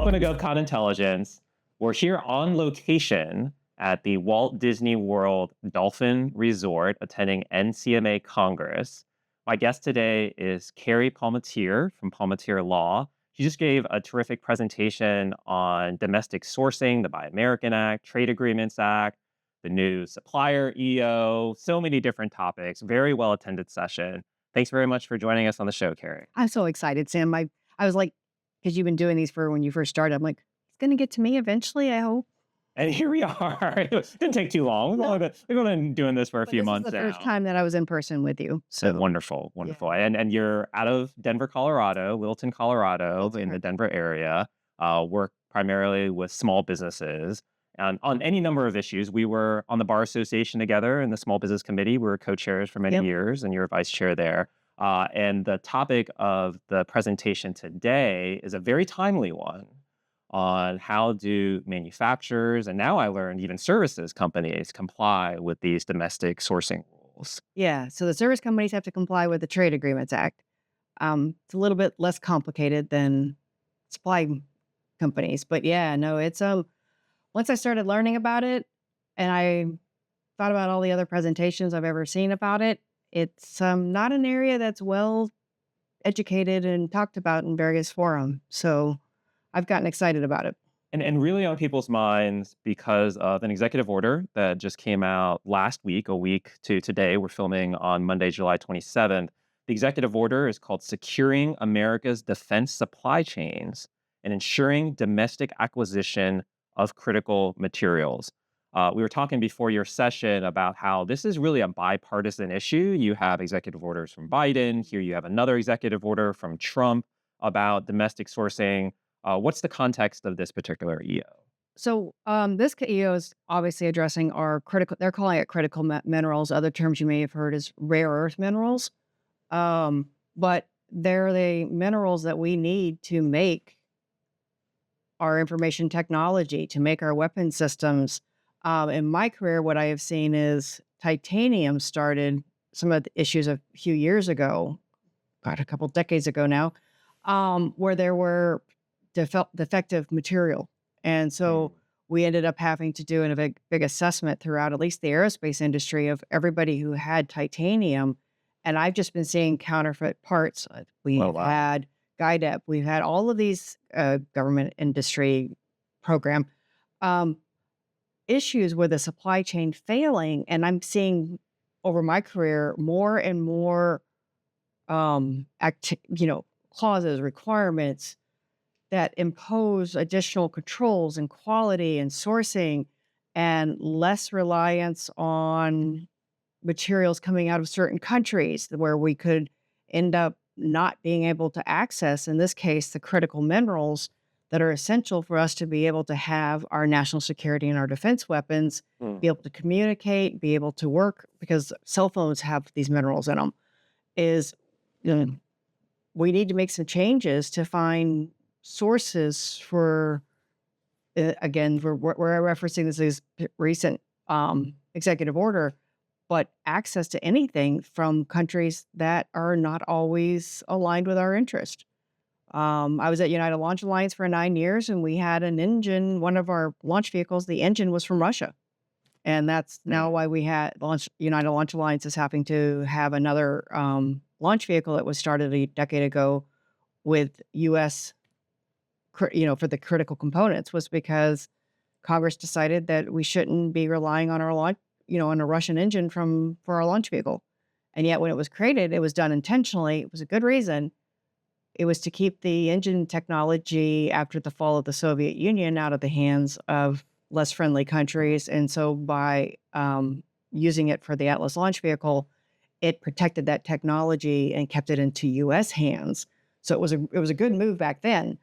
Welcome to GovCon Intelligence. We're here on location at the Walt Disney World Dolphin Resort attending NCMA Congress. My guest today is Karri Palmetier from Palmetier Law. She just gave a terrific presentation on domestic sourcing, the Buy American Act, Trade Agreements Act, the new supplier EO, so many different topics. Very well attended session. Thanks very much for joining us on the show, Karri. I'm so excited, Sam. I was like, because you've been doing these for when you first started. I'm like, it's going to get to me eventually, I hope. And here we are. It didn't take too long. No, We've only been doing this for a but few this is months the first now. time that I was in person with you. So, Wonderful, yeah, wonderful. And you're out of Denver, Colorado, Littleton, Colorado, that's in the correct. Denver area. Work primarily with small businesses. And on any number of issues, we were on the Bar Association together in the Small Business Committee. We were co-chairs for many Yep. years, and you're vice chair there. And the topic of the presentation today is a very timely one on how do manufacturers, and now I learned even services companies, comply with these domestic sourcing rules. Yeah. So the service companies have to comply with the Trade Agreements Act. It's a little bit less complicated than supply companies, but yeah, no, it's once I started learning about it, and I thought about all the other presentations I've ever seen about it, it's not an area that's well educated and talked about in various forums. So I've gotten excited about it. And really on people's minds because of an executive order that just came out last week, a week to today. We're filming on Monday, July 27th. The executive order is called Securing America's Defense Supply Chains and Ensuring Domestic Acquisition of Critical Materials. We were talking before your session about how this is really a bipartisan issue. You have executive orders from Biden. Here you have another executive order from Trump about domestic sourcing. What's the context of this particular EO? So this EO is obviously addressing our critical, they're calling it critical minerals. Other terms you may have heard is rare earth minerals. But they're the minerals that we need to make our information technology, to make our weapon systems. In my career, what I have seen is titanium started some of the issues a few years ago, about a couple decades ago now, where there were defective material. And so we ended up having to do a big assessment throughout at least the aerospace industry of everybody who had titanium. And I've just been seeing counterfeit parts. We've Oh, wow. had GuideUp, we've had all of these government industry program issues with the supply chain failing. And I'm seeing over my career more and more clauses, requirements that impose additional controls and quality and sourcing and less reliance on materials coming out of certain countries where we could end up not being able to access, in this case, the critical minerals that are essential for us to be able to have our national security and our defense weapons, Mm. be able to communicate, be able to work, because cell phones have these minerals in them, is you know, we need to make some changes to find sources for, again, we're referencing this as recent executive order, but access to anything from countries that are not always aligned with our interest. I was at United Launch Alliance for 9 years, and we had an engine, one of our launch vehicles, the engine was from Russia. And that's now Mm. why we had United Launch Alliance is having to have another launch vehicle that was started a decade ago with U.S. For the critical components, was because Congress decided that we shouldn't be relying on our launch, on a Russian engine for our launch vehicle. And yet when it was created, it was done intentionally. It was a good reason. It was to keep the engine technology after the fall of the Soviet Union out of the hands of less friendly countries. And so by using it for the Atlas launch vehicle, it protected that technology and kept it into U.S. hands. So it was a good move back then.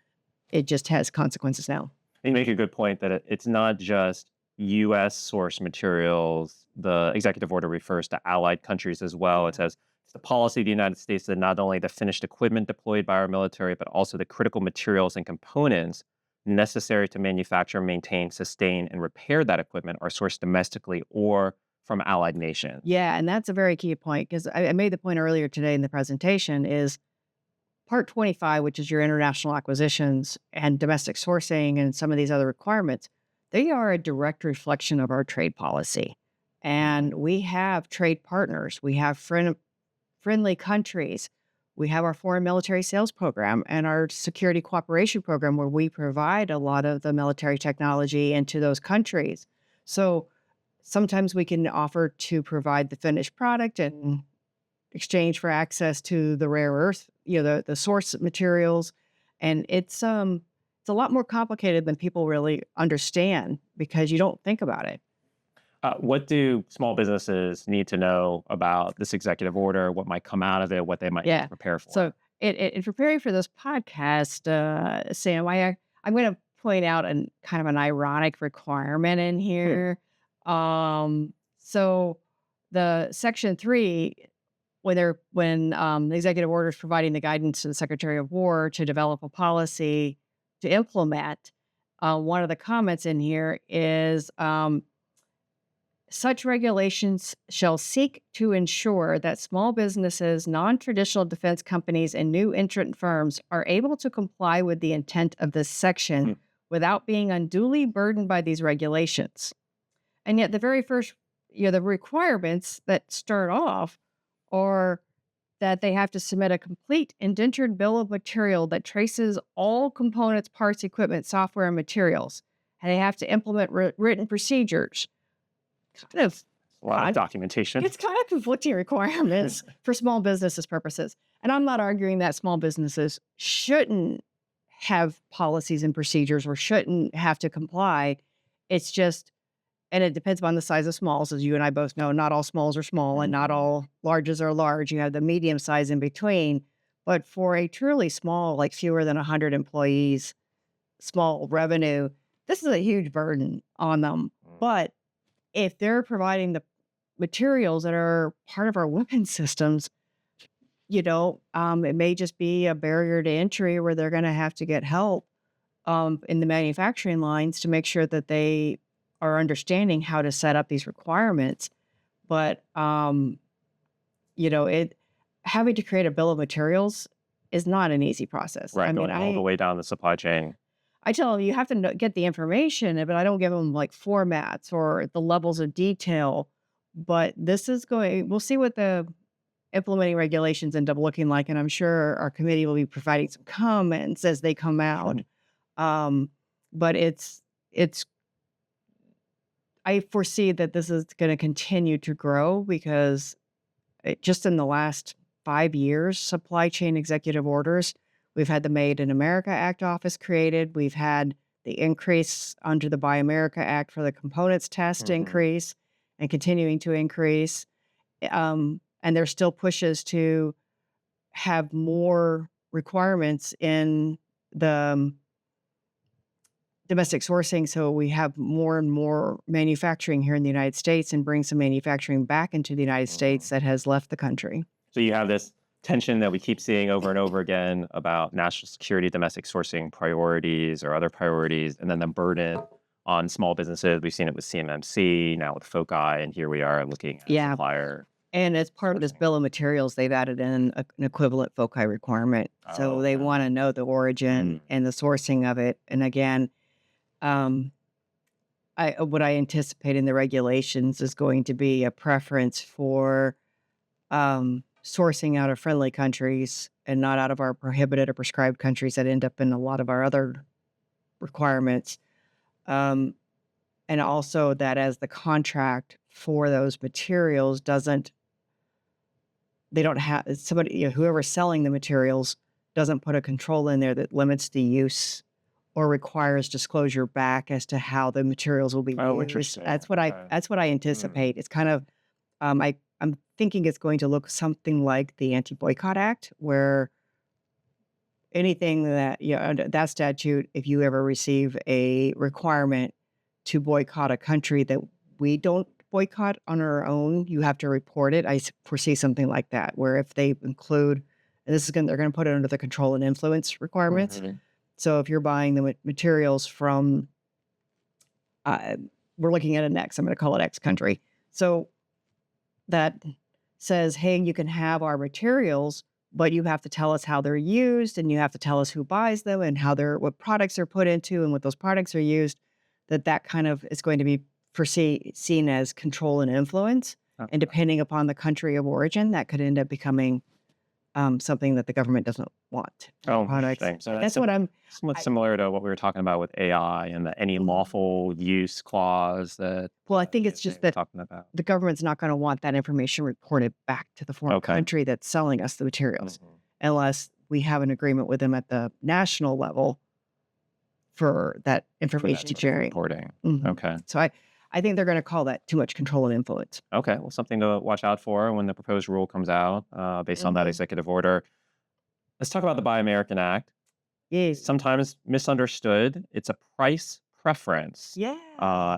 It just has consequences now. You make a good point that it's not just U.S. source materials. The executive order refers to allied countries as well. It says it's the policy of the United States that not only the finished equipment deployed by our military, but also the critical materials and components necessary to manufacture, maintain, sustain, and repair that equipment are sourced domestically or from allied nations. Yeah, and that's a very key point, because I made the point earlier today in the presentation is Part 25, which is your international acquisitions and domestic sourcing and some of these other requirements, they are a direct reflection of our trade policy. And we have trade partners, we have friendly countries. We have our foreign military sales program and our security cooperation program where we provide a lot of the military technology into those countries. So sometimes we can offer to provide the finished product in exchange for access to the rare earth, the source materials. And it's a lot more complicated than people really understand because you don't think about it. What do small businesses need to know about this executive order? What might come out of it? What they might need Yeah. to prepare So for? in preparing for this podcast, Sam, I'm going to point out an kind of an ironic requirement in Hmm. here. So the Section 3, when the executive order is providing the guidance to the Secretary of War to develop a policy to implement, one of the comments in here is such regulations shall seek to ensure that small businesses, non traditional defense companies, and new entrant firms are able to comply with the intent of this section Hmm. without being unduly burdened by these regulations. And yet, the very first, the requirements that start off are that they have to submit a complete indentured bill of material that traces all components, parts, equipment, software, and materials. And they have to implement written procedures. Kind of A lot of documentation. It's kind of conflicting requirements for small businesses purposes. And I'm not arguing that small businesses shouldn't have policies and procedures or shouldn't have to comply. It's just, and it depends upon the size of smalls, as you and I both know, not all smalls are small and not Mhm. all larges are large. You have the medium size in between. But for a truly small, like fewer than 100 employees, small revenue, this is a huge burden on them. Mm. But if they're providing the materials that are part of our weapons systems, it may just be a barrier to entry where they're going to have to get help in the manufacturing lines to make sure that they are understanding how to set up these requirements. But it having to create a bill of materials is not an easy process. I Right, mean, going all the way down the supply chain. I tell them you have to get the information, but I don't give them like formats or the levels of detail. But this is we'll see what the implementing regulations end up looking like. And I'm sure our committee will be providing some comments as they come out. Um, but I foresee that this is going to continue to grow because just in the last 5 years, supply chain executive orders, we've had the Made in America Act office created. We've had the increase under the Buy America Act for the components test Mhm. increase and continuing to increase. And there's still pushes to have more requirements in the domestic sourcing. So we have more and more manufacturing here in the United States and bring some manufacturing back into the United Mhm. States that has left the country. So you have this tension that we keep seeing over and over again about national security, domestic sourcing priorities or other priorities, and then the burden on small businesses. We've seen it with CMMC, now with FOCI, and here we are looking at Yeah. supplier And as part of this sourcing. bill of materials, they've added in an equivalent FOCI requirement. Oh, So they okay. want to know the origin Mm. and the sourcing of it. And again, um, what I anticipate in the regulations is going to be a preference for sourcing out of friendly countries and not out of our prohibited or prescribed countries that end up in a lot of our other requirements. Um, and also that as the contract for those materials they don't have somebody, whoever's selling the materials doesn't put a control in there that limits the use or requires disclosure back as to how the materials will be Oh, used. interesting. Okay. That's what I Mm. anticipate. It's kind of I'm thinking it's going to look something like the Anti-Boycott Act, where anything that under that statute, if you ever receive a requirement to boycott a country that we don't boycott on our own, you have to report it. Foresee something like that, where if they include, and they're going to put it under the control and influence requirements. Mhm. So if you're buying the materials from, uh, we're looking at an X, I'm going to call it X country. So that says, hey, you can have our materials, but you have to tell us how they're used, and you have to tell us who buys them and how they're what products are put into and what those products are used, that kind of is going to be seen as control and influence. And Okay. depending upon the country of origin, that could end up becoming something that the government doesn't want in Oh, products. interesting. So And that's that's what somewhat I, similar to what we were talking about with AI and the any Mhm. lawful use clause that Well, I think it's DOJ just was that talking about. the government's not going to want that information reported back to the foreign Okay. country that's selling us the materials Mhm. unless we have an agreement with them at the national level for that For that information sort of sharing. reporting. Mhm. Okay. So I think they're going to call that too much control and influence. Okay. Well, something to watch out for when the proposed rule comes out based on that Mhm. executive order. Let's talk about the Buy American Act. Yeah. Sometimes misunderstood. It's a price preference, Yeah.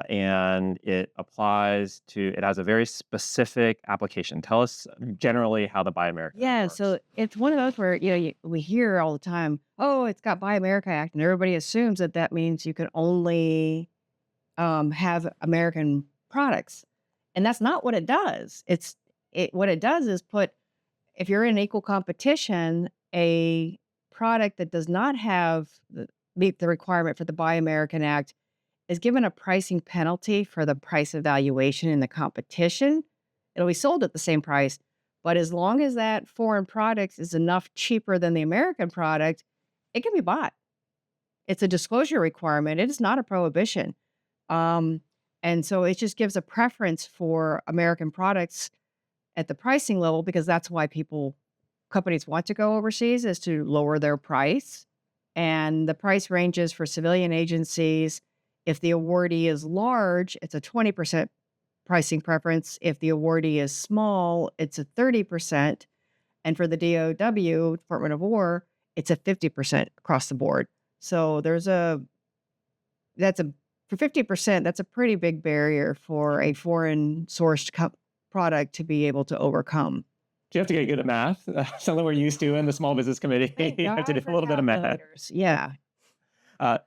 and it has a very specific application. Tell us generally how the Buy American Act Yeah, works. so it's one of those where we hear all the time, "Oh, it's got Buy America Act," and everybody assumes that that means you can only have American products, and that's not what it does. What it does is put if you're in equal competition, a product that does not meet the requirement for the Buy American Act is given a pricing penalty for the price evaluation in the competition. It'll be sold at the same price, but as long as that foreign product is enough cheaper than the American product, it can be bought. It's a disclosure requirement. It is not a prohibition. Um, and so it just gives a preference for American products at the pricing level because that's why companies want to go overseas is to lower their price. And the price ranges for civilian agencies. If the awardee is large, it's a 20% pricing preference. If the awardee is small, it's a 30%. And for the DOW, Department of War, it's a 50% across the board. So that's a for 50%, that's a pretty big barrier for a foreign sourced product to be able to overcome. Do you have to get good at math? Something we're used to in the small business committee. Thank You have to do God a for little bit of math. calculators. Yeah. Uh,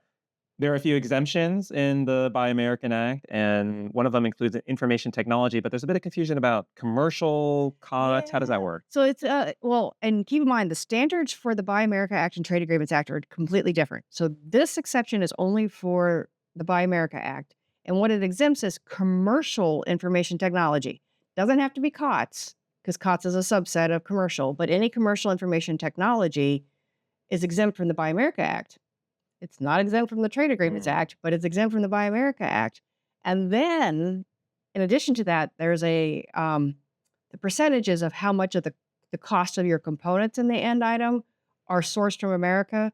there are a few exemptions in the Buy American Act, and one of them includes information technology, but there's a bit of confusion about commercial products. How does that Yeah. work? So it's well, and keep in mind the standards for the Buy America Act and Trade Agreements Act are completely different. So this exception is only for the Buy America Act, and what it exempts is commercial information technology. Doesn't have to be COTS because COTS is a subset of commercial, but any commercial information technology is exempt from the Buy America Act. It's not exempt from the Trade Agreements Mm. Act, but it's exempt from the Buy America Act. And then, in addition to that, there's the percentages of how much of the cost of your components in the end item are sourced from America.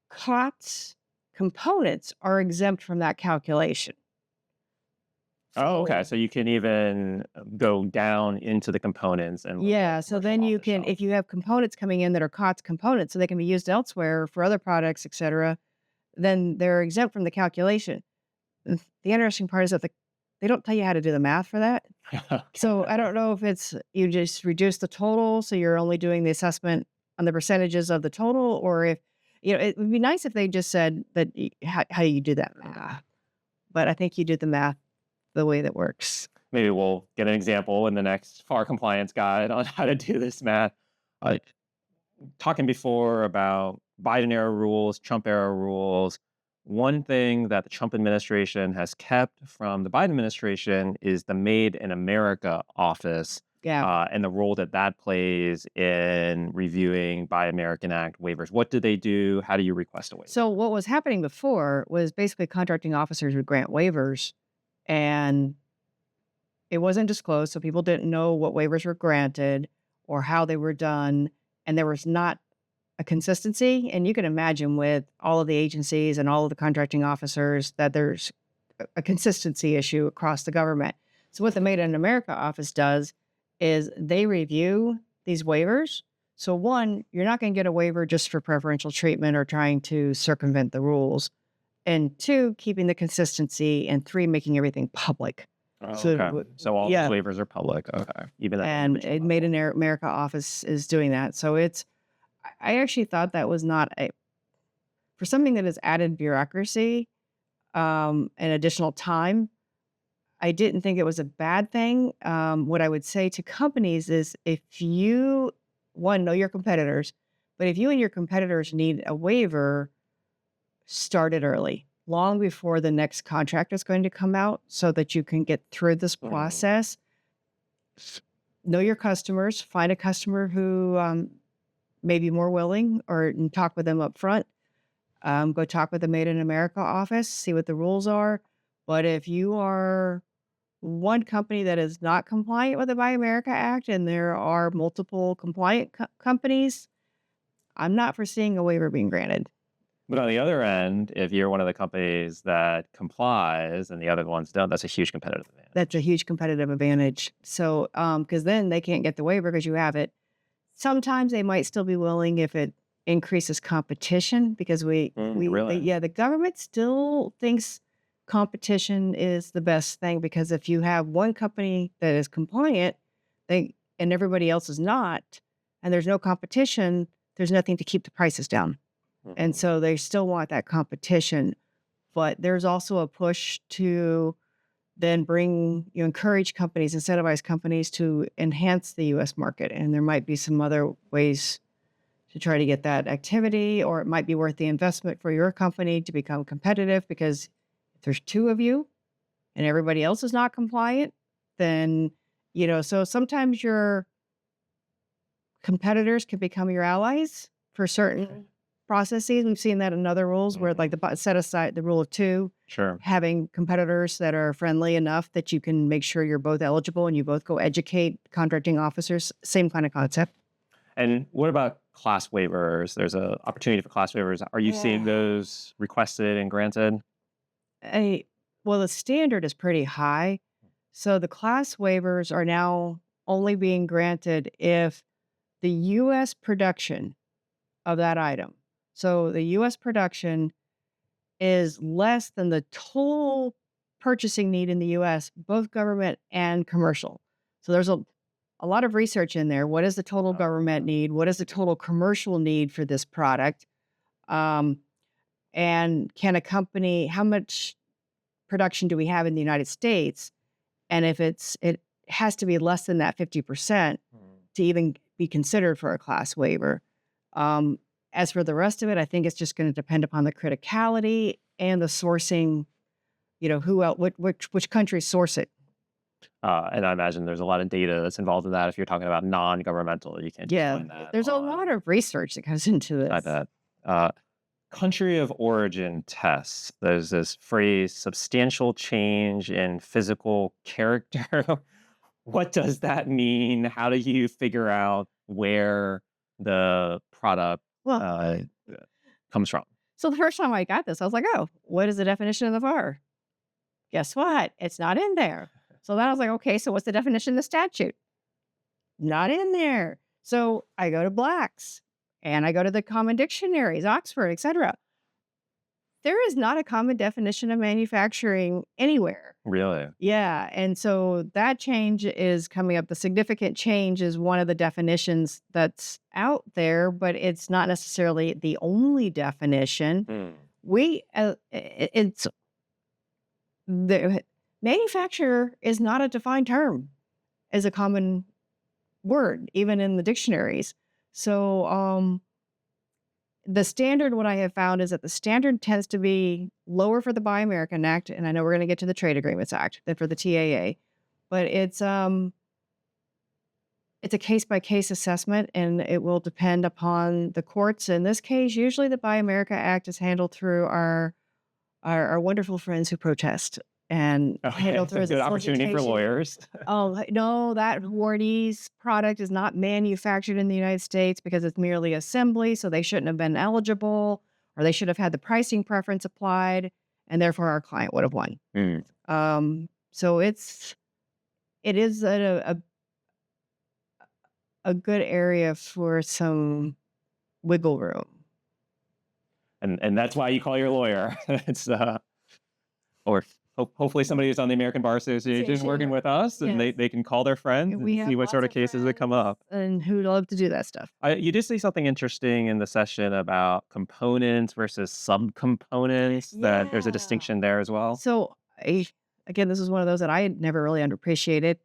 COTS components are exempt from that calculation. Oh, okay. So So you can even go down into the components and look yeah, at so commercial then off you the can, shelf. if you have components coming in that are COTS components, so they can be used elsewhere for other products, et cetera, then they're exempt from the calculation. The interesting part is that they don't tell you how to do the math for that. So I don't know if it's you just reduce the total, so you're only doing the assessment on the percentages of the total, or if it would be nice if they just said that how you do that math. But I think you do the math the way that works. Maybe we'll get an example in the next FAR compliance guide on how to do this math. Uh, Talking before about Biden era rules, Trump era rules. One thing that the Trump administration has kept from the Biden administration is the Made in America office Yeah. and the role that that plays in reviewing Buy American Act waivers. What do they do? How do you request a waiver? So what was happening before was basically contracting officers would grant waivers, and it wasn't disclosed, so people didn't know what waivers were granted or how they were done, and there was not a consistency, and you can imagine with all of the agencies and all of the contracting officers that there's a consistency issue across the government. So what the Made in America office does is they review these waivers. So one, you're not going to get a waiver just for preferential treatment or trying to circumvent the rules. And two, keeping the consistency, and three, making everything public. Oh, So okay. So all those yeah, waivers are public. Okay. Even at the and individual it Made level. in America office is doing that. So I actually thought that was not a for something that is added bureaucracy, and additional time. I didn't think it was a bad thing. What I would say to companies is if you one, know your competitors. But if you and your competitors need a waiver, start it early, long before the next contract is going to come out so that you can get through this process. Know your customers, find a customer who may be more willing and talk with them up front. Go talk with the Made in America office, see what the rules are. But if you are one company that is not compliant with the Buy America Act and there are multiple compliant companies, I'm not foreseeing a waiver being granted. But on the other end, if you're one of the companies that complies and the other ones don't, that's a huge competitive advantage. That's a huge competitive advantage. So, because then they can't get the waiver because you have it. Sometimes they might still be willing if it increases competition because Really? the government still thinks competition is the best thing because if you have one company that is compliant, and everybody else is not, and there's no competition, there's nothing to keep the prices down. And so they still want that competition. But there's also a push to then encourage companies, incentivize companies to enhance the U.S. market. And there might be some other ways to try to get that activity, or it might be worth the investment for your company to become competitive because if there's two of you and everybody else is not compliant, then, so sometimes your competitors can become your allies for certain processes. We've seen that in other rules where like set aside the rule of two, Sure. having competitors that are friendly enough that you can make sure you're both eligible and you both go educate contracting officers, same kind of concept. And what about class waivers? There's an opportunity for class waivers. Are you seeing those requested and granted? Well, the standard is pretty high. So the class waivers are now only being granted if the U.S. production of that item. So the U.S. production is less than the total purchasing need in the U.S., both government and commercial. So there's a lot of research in there. What is the total government need? What is the total commercial need for this product? And can a company, how much production do we have in the United States? And if it has to be less than that 50% to even be considered for a class waiver. As for the rest of it, I think it's just going to depend upon the criticality and the sourcing, who else, which countries source it. And I imagine there's a lot of data that's involved in that. If you're talking about non-governmental, you can't just find that. There's a lot of research that goes into this. I bet. Country of origin tests. There's this phrase, substantial change in physical character. What does that mean? How do you figure out where the product comes from? So the first time I got this, I was like, oh, what is the definition of the FAR? Guess what? It's not in there. So then I was like, okay, so what's the definition of the statute? Not in there. So I go to Black's and I go to the common dictionaries, Oxford, etc. There is not a common definition of manufacturing anywhere. Really? Yeah. And so that change is coming up. The significant change is one of the definitions that's out there, but it's not necessarily the only definition. It's the manufacturer is not a defined term as a common word, even in the dictionaries. So, the standard, what I have found is that the standard tends to be lower for the Buy American Act, and I know we're going to get to the Trade Agreements Act than for the TAA, but it's a case by case assessment, and it will depend upon the courts. In this case, usually the Buy America Act is handled through our wonderful friends who protest. And handle through good opportunity for lawyers. Oh, no, that Wardy's product is not manufactured in the United States because it's merely assembly, so they shouldn't have been eligible, or they should have had the pricing preference applied, and therefore our client would have won. So it is a good area for some wiggle room. And that's why you call your lawyer. It's or hopefully somebody who's on the American Bar Association working with us, and they can call their friends and see what sort of cases that come up. And who'd love to do that stuff. You did say something interesting in the session about components versus subcomponents, that there's a distinction there as well. So again, this is one of those that I had never really underappreciated.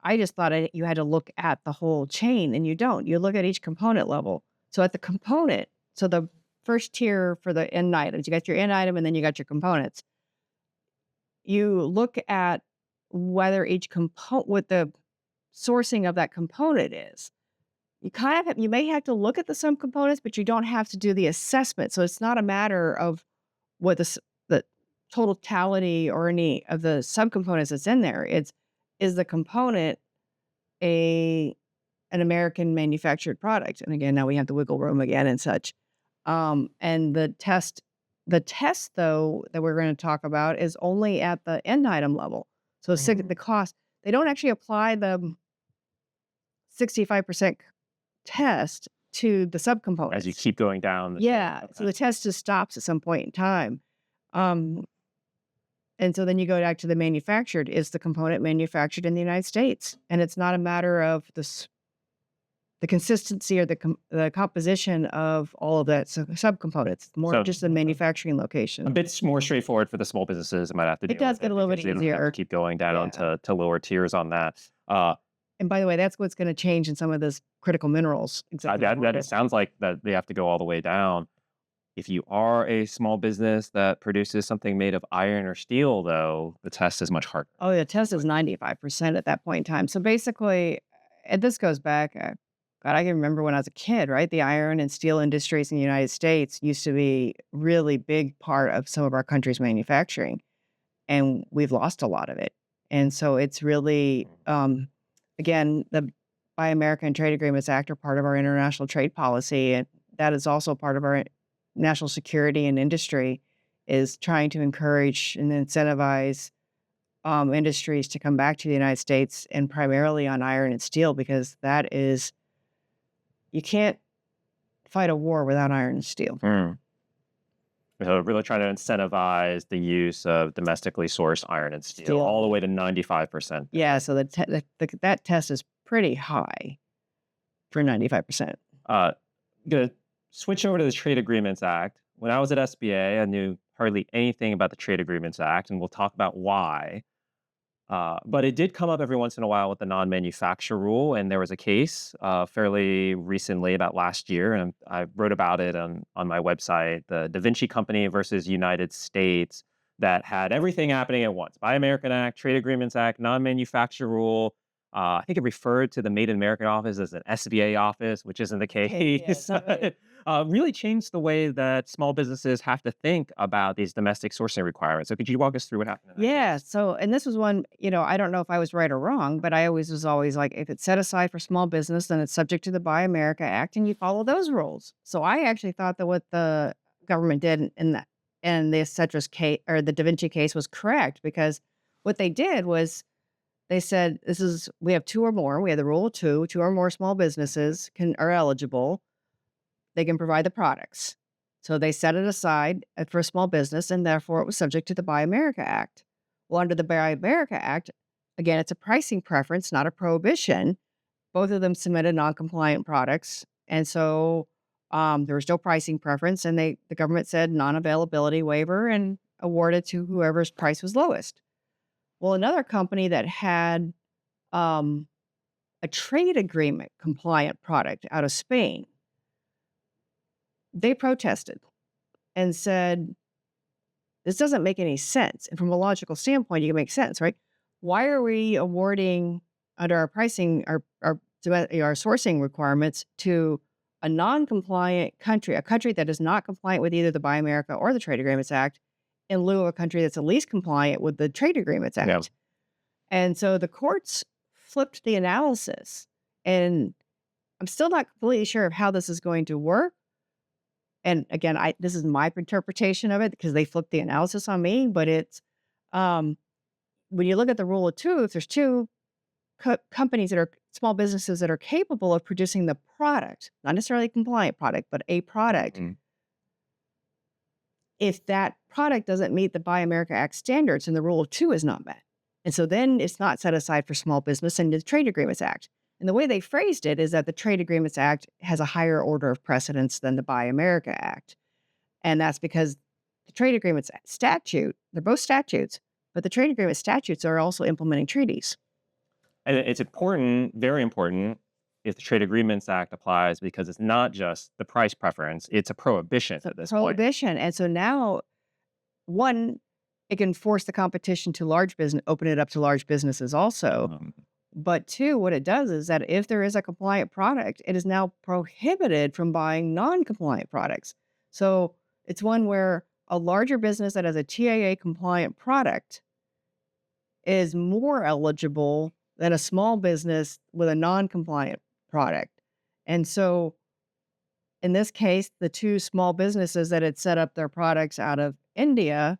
I just thought you had to look at the whole chain, and you don't. You look at each component level. So at the component, so the first tier for the end items, you got your end item and then you got your components. You look at whether each component, what the sourcing of that component is. You kind of have, you may have to look at the subcomponents, but you don't have to do the assessment. So it's not a matter of what the totality or any of the subcomponents that's in there. It's, is the component a an American manufactured product? And again, now we have the wiggle room again and such. And the test though that we're going to talk about is only at the end item level. So the cost, they don't actually apply the 65% test to the subcomponents. As you keep going down. Yeah. Okay. So the test just stops at some point in time. And so then you go back to the manufactured. Is the component manufactured in the United States? And it's not a matter of the consistency or the composition of all of that subcomponents. It's more just the manufacturing location. A bit more straightforward for the small businesses. It might have to. It does get a little bit easier. They don't have to keep going down to lower tiers on that. And by the way, that's what's going to change in some of those critical minerals. That sounds like that they have to go all the way down. If you are a small business that produces something made of iron or steel, though, the test is much harder. Oh, the test is 95% at that point in time. So basically, and this goes back, God, I can remember when I was a kid, right? The iron and steel industries in the United States used to be really big part of some of our country's manufacturing, and we've lost a lot of it. And so it's really, again, the Buy America and Trade Agreements Act are part of our international trade policy, and that is also part of our national security and industry, is trying to encourage and incentivize industries to come back to the United States, and primarily on iron and steel, because that is, you can't fight a war without iron and steel. So really trying to incentivize the use of domestically sourced iron and steel. All the way to 95%. Yeah, so that test is pretty high for 95%. Gonna switch over to the Trade Agreements Act. When I was at SBA, I knew hardly anything about the Trade Agreements Act, and we'll talk about why. But it did come up every once in a while with the non-manufacture rule, and there was a case fairly recently, about last year, and I wrote about it on my website, the Vinci company versus United States, that had everything happening at once. Buy American Act, Trade Agreements Act, non-manufacture rule. I think it referred to the Made in America office as an SBA office, which isn't the case. Really changed the way that small businesses have to think about these domestic sourcing requirements. So could you walk us through what happened? Yeah. So, and this was one, I don't know if I was right or wrong, but I was always like, if it's set aside for small business, then it's subject to the Buy America Act, and you follow those rules. So I actually thought that what the government did in the Acetris case, or the Da Vinci case, was correct, because what they did was they said, we have two or more. We have the rule of two or more small businesses are eligible. They can provide the products. So they set it aside for a small business, and therefore it was subject to the Buy America Act. Well, under the Buy America Act, again, it's a pricing preference, not a prohibition. Both of them submitted non-compliant products. And so there was no pricing preference, and the government said non-availability waiver and awarded to whoever's price was lowest. Well, another company that had a trade agreement compliant product out of Spain, they protested and said, this doesn't make any sense. And from a logical standpoint, you can make sense, right? Why are we awarding under our pricing, our sourcing requirements to a non-compliant country, a country that is not compliant with either the Buy America or the Trade Agreements Act, in lieu of a country that's at least compliant with the Trade Agreements Act? Yeah. And so the courts flipped the analysis, and I'm still not completely sure of how this is going to work. And again, this is my interpretation of it, because they flipped the analysis on me. But it's when you look at the rule of two, if there's two companies that are small businesses that are capable of producing the product, not necessarily a compliant product, but a product, if that product doesn't meet the Buy America Act standards, and the rule of two is not met. And so then it's not set aside for small business and the Trade Agreements Act. And the way they phrased it is that the Trade Agreements Act has a higher order of precedence than the Buy America Act. And that's because the Trade Agreements statute, they're both statutes, but the Trade Agreement statutes are also implementing treaties. And it's important, very important, if the Trade Agreements Act applies because it's not just the price preference, it's a prohibition It's a at this point. prohibition. And so now, one, it can force the competition to large business, open it up to large businesses also. Um, But two, what it does is that if there is a compliant product, it is now prohibited from buying non-compliant products. So it's one where a larger business that has a TAA compliant product is more eligible than a small business with a non-compliant product. And so in this case, the two small businesses that had set up their products out of India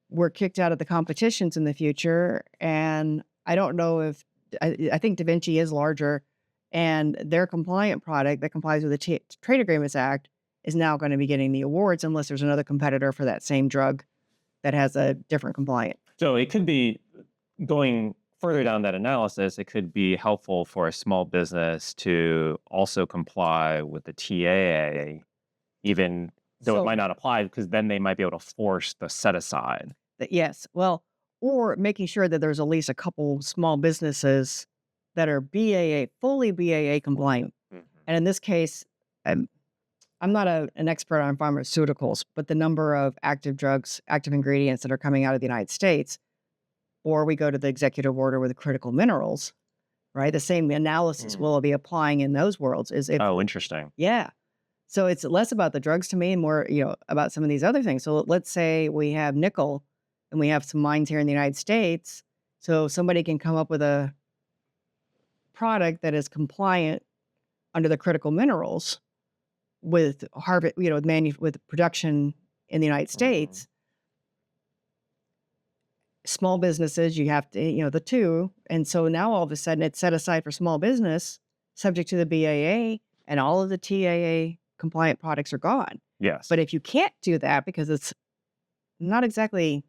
were kicked out of the competitions in the future. And I don't know if I think Vinci is larger, and their compliant product that complies with the Trade Agreements Act is now going to be getting the awards unless there's another competitor for that same drug that has a different compliant. so it could be going further down that analysis, it could be helpful for a small business to also comply with the TAA, even though it So might not apply, because then they might be able to force the set aside. yes, well, or making sure that there's at least a couple small businesses that are fully BAA compliant. Mhm. And in this case, I'm I'm not an expert on pharmaceuticals, but the number of active drugs, active ingredients that are coming out of the United States, or we go to the executive order with the critical minerals, right? The same analysis Mm. will be applying in those worlds is if, Oh, interesting. yeah. So it's less about the drugs to me and more, about some of these other things. So let's say we have nickel and we have some mines here in the United States. So somebody can come up with a product that is compliant under the critical minerals with harvest, with production in the United Mhm. States. Small businesses, you have to, the two. And so now all of a sudden it's set aside for small business, subject to the BAA, and all of the TAA compliant products are gone. Yes. But if you can't do that because it's not exactly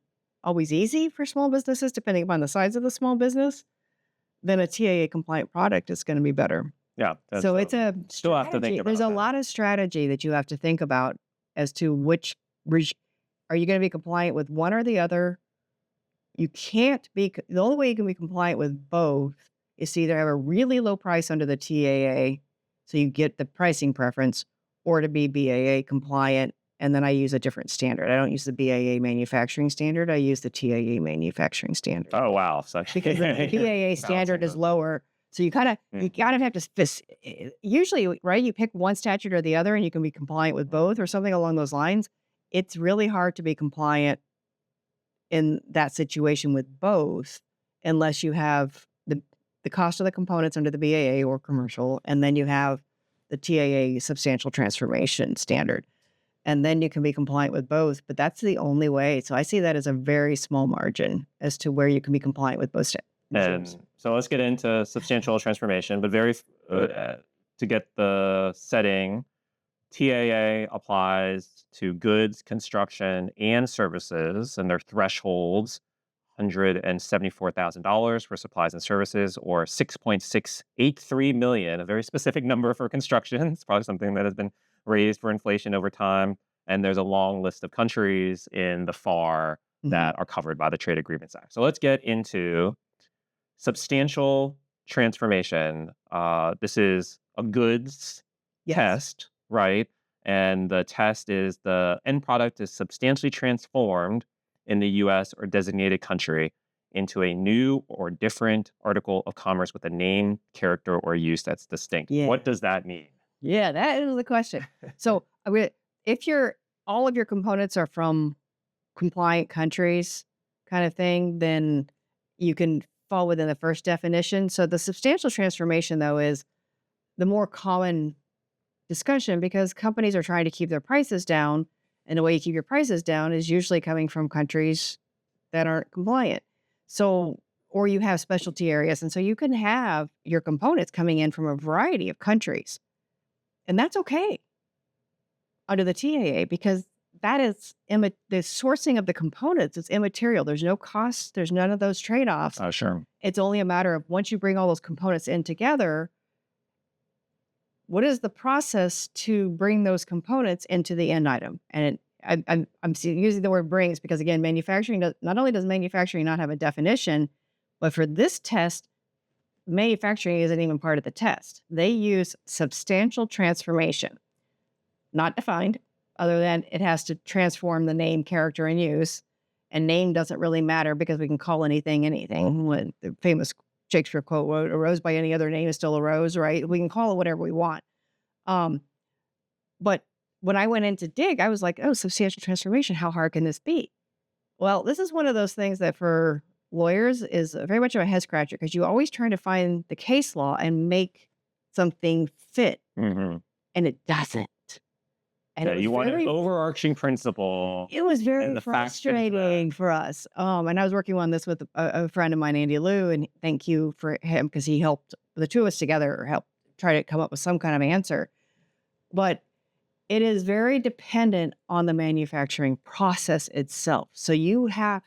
always easy for small businesses, depending upon the size of the small business, then a TAA compliant product is going to be better. Yeah, that's So it's a still have to think strategy. There's about a that. lot of strategy that you have to think about as to which are you going to be compliant with one or the other. You can't be the only way you can be compliant with both is to either have a really low price under the TAA, so you get the pricing preference, or to be BAA compliant. And then I use a different standard. I don't use the BAA manufacturing standard. I use the TAA manufacturing standard Oh, wow. So because the BAA you're standard balancing is those. lower. So you Mhm. kind of have to usually, right? You pick one statute or the other, and you can be compliant with both, or something along those lines. It's really hard to be compliant in that situation with both, unless you have the cost of the components under the BAA or commercial, and then you have the TAA substantial transformation standard. And then you can be compliant with both, but that's the only way. So I see that as a very small margin as to where you can be compliant with both regimes. And so let's get into substantial transformation, but to get the setting, TAA applies to goods, construction, and services, and their thresholds $174,000 for supplies and services, or 6.683 million, a very specific number for construction. It's probably something that has been raised for inflation over time. And there's a long list of countries in the FAR Mhm. that are covered by the Trade Agreements Act. So let's get into substantial transformation. This is a goods Yes. test, right? And the test is the end product is substantially transformed in the US or designated country into a new or different article of commerce with a name, character, or use that's distinct. Yeah. What does that mean? Yeah, that is the question. So if all of your components are from compliant countries kind of thing, then you can fall within the first definition. So the substantial transformation, though, is the more common discussion because companies are trying to keep their prices down. And the way you keep your prices down is usually coming from countries that aren't compliant. So, or you have specialty areas. And so you can have your components coming in from a variety of countries. And that's okay under the TAA because that is the sourcing of the components is immaterial. There's no cost. There's none of those trade-offs. Oh, sure. It's only a matter of once you bring all those components in together, what is the process to bring those components into the end item? And I'm using the word brings because again, manufacturing not only does manufacturing not have a definition, but for this test, manufacturing isn't even part of the test. They use substantial transformation, not defined, other than it has to transform the name, character, and use. And name doesn't really matter because we can call anything anything. When the famous Shakespeare quote, "A rose by any other name is still a rose," right? We can call it whatever we want. Um, but when I went in to dig, I was like, oh, substantial transformation. How hard can this be? Well, this is one of those things that for lawyers is very much of a head scratcher because you always trying to find the case law and make something fit, Hmm. and it doesn't. And Yeah, it was you want an very overarching principle, it was and very the facts fit into that. frustrating for us. And I was working on this with a friend of mine, Andy Liu, and thank you for him because he helped the two of us together help try to come up with some kind of answer. But it is very dependent on the manufacturing process itself. So you have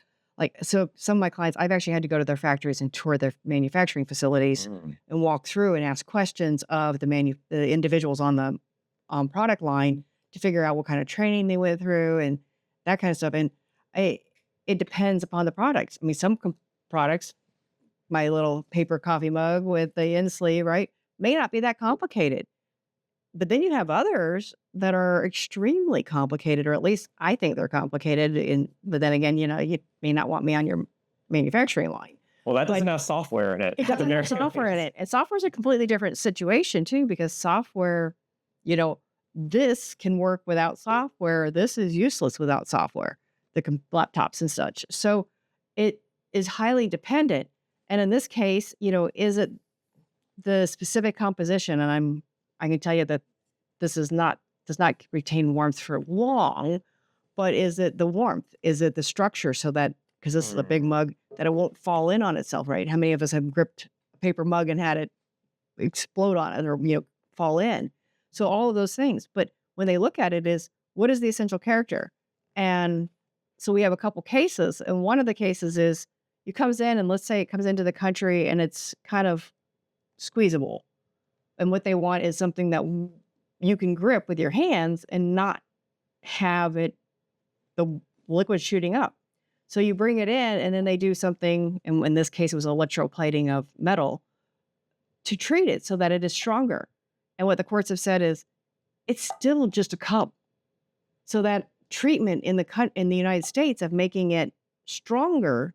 so some of my clients, I've actually had to go to their factories and tour their manufacturing facilities Mm. and walk through and ask questions of the individuals on the product line to figure out what kind of training they went through and that kind of stuff. And I, it depends upon the products. I mean, some products, my little paper coffee mug with the end sleeve, right, may not be that complicated. But then you have others that are extremely complicated, or at least I think they're complicated. But then again, you may not want me on your manufacturing line. Well, that But doesn't have software in it. it doesn't have software in it. And software is a completely different situation too, because software, you know, this can work without software. This is useless without software, laptops and such. So it is highly dependent. And in this case, is it the specific composition? And I can tell you that this does not retain warmth for long, but is it the warmth? Is it the structure so that because this is a big Mm. mug that it won't fall in on itself, right? How many of us have gripped a paper mug and had it explode on it or fall in? So all of those things. But when they look at it is what is the essential character? And so we have a couple cases, and one of the cases is it comes in and let's say it comes into the country and it's kind of squeezable. And what they want is something that you can grip with your hands and not have the liquid shooting up. So you bring it in and then they do something, and in this case, it was electroplating of metal to treat it so that it is stronger. And what the courts have said is it's still just a cup. So that treatment in the United States of making it stronger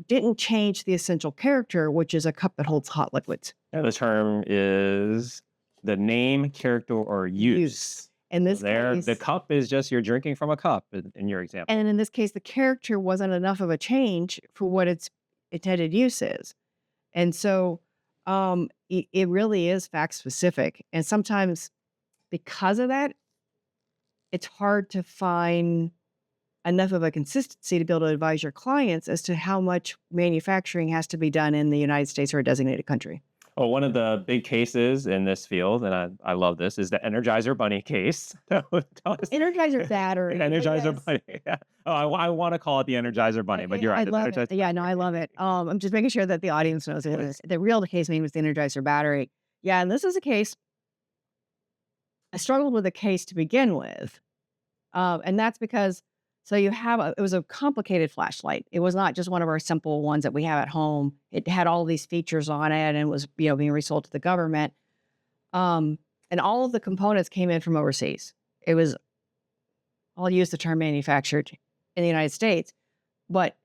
didn't change the essential character, which is a cup that holds hot liquids. And the term is the name, character, or use. In this There, the case, cup is just you're drinking from a cup in your example. and in this case, the character wasn't enough of a change for what its intended use is. And so it really is fact specific. And sometimes because of that, it's hard to find enough of a consistency to be able to advise your clients as to how much manufacturing has to be done in the United States or a designated country. Well, one of the big cases in this field, and I love this, is the Energizer Bunny case. Tell us. Energizer battery. Energizer Yes. Bunny. Yeah. Oh, I want to call it the Energizer Bunny, but you're I right. The love it. Energizer Yeah, no, I love it. I'm just making sure that the audience knows it is. The real case name was the Energizer battery. Yeah, and this is a case. I struggled with the case to begin with, and that's because so you have it was a complicated flashlight. It was not just one of our simple ones that we have at home. It had all these features on it and was being resold to the government. And all of the components came in from overseas. It was I'll use the term manufactured in the United States, but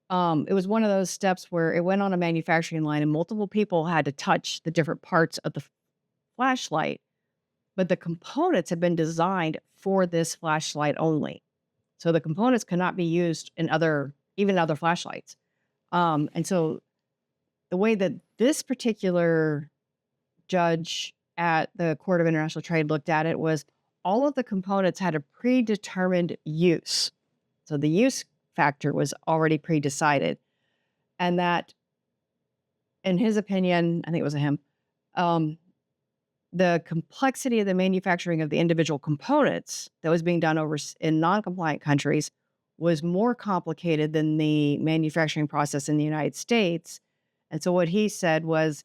it was one of those steps where it went on a manufacturing line and multiple people had to touch the different parts of the flashlight, but the components had been designed for this flashlight only. So the components cannot be used in even other flashlights. And so the way that this particular judge at the Court of International Trade looked at it was all of the components had a predetermined use. So the use factor was already pre-decided. And that, in his opinion, I think it was a him, the complexity of the manufacturing of the individual components that was being done in non-compliant countries was more complicated than the manufacturing process in the United States. And so what he said was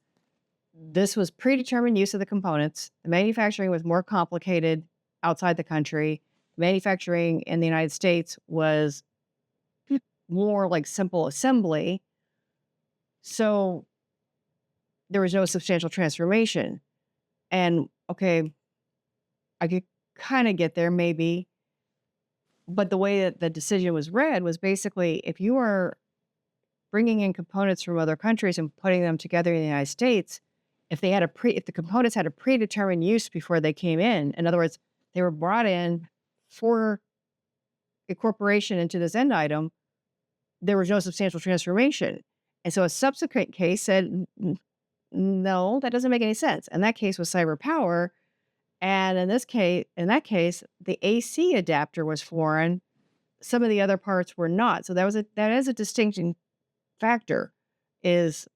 this was predetermined use of the components. The manufacturing was more complicated outside the country. Manufacturing in the United States was more like simple assembly. So there was no substantial transformation. And okay, I could kind of get there maybe, but the way that the decision was read was basically if you are bringing in components from other countries and putting them together in the United States, if the components had a predetermined use before they came in other words, they were brought in for incorporation into this end item, there was no substantial transformation. And so a subsequent case said, No, that doesn't make any sense." And that case was Cyber Power. And in that case, the AC adapter was foreign. Some of the other parts were not. So that is a distinction factor. Is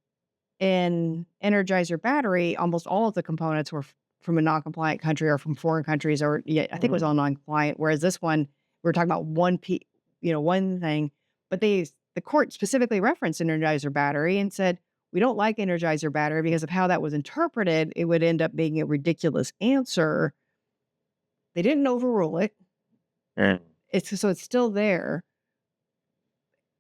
in Energizer battery, almost all of the components were from a non-compliant country or from foreign countries, or yeah, I think it was all non-compliant. Whereas this one, we were talking about one thing, but the court specifically referenced Energizer battery and said we don't like Energizer battery because of how that was interpreted. It would end up being a ridiculous answer. They didn't overrule it. Mm. It's still there.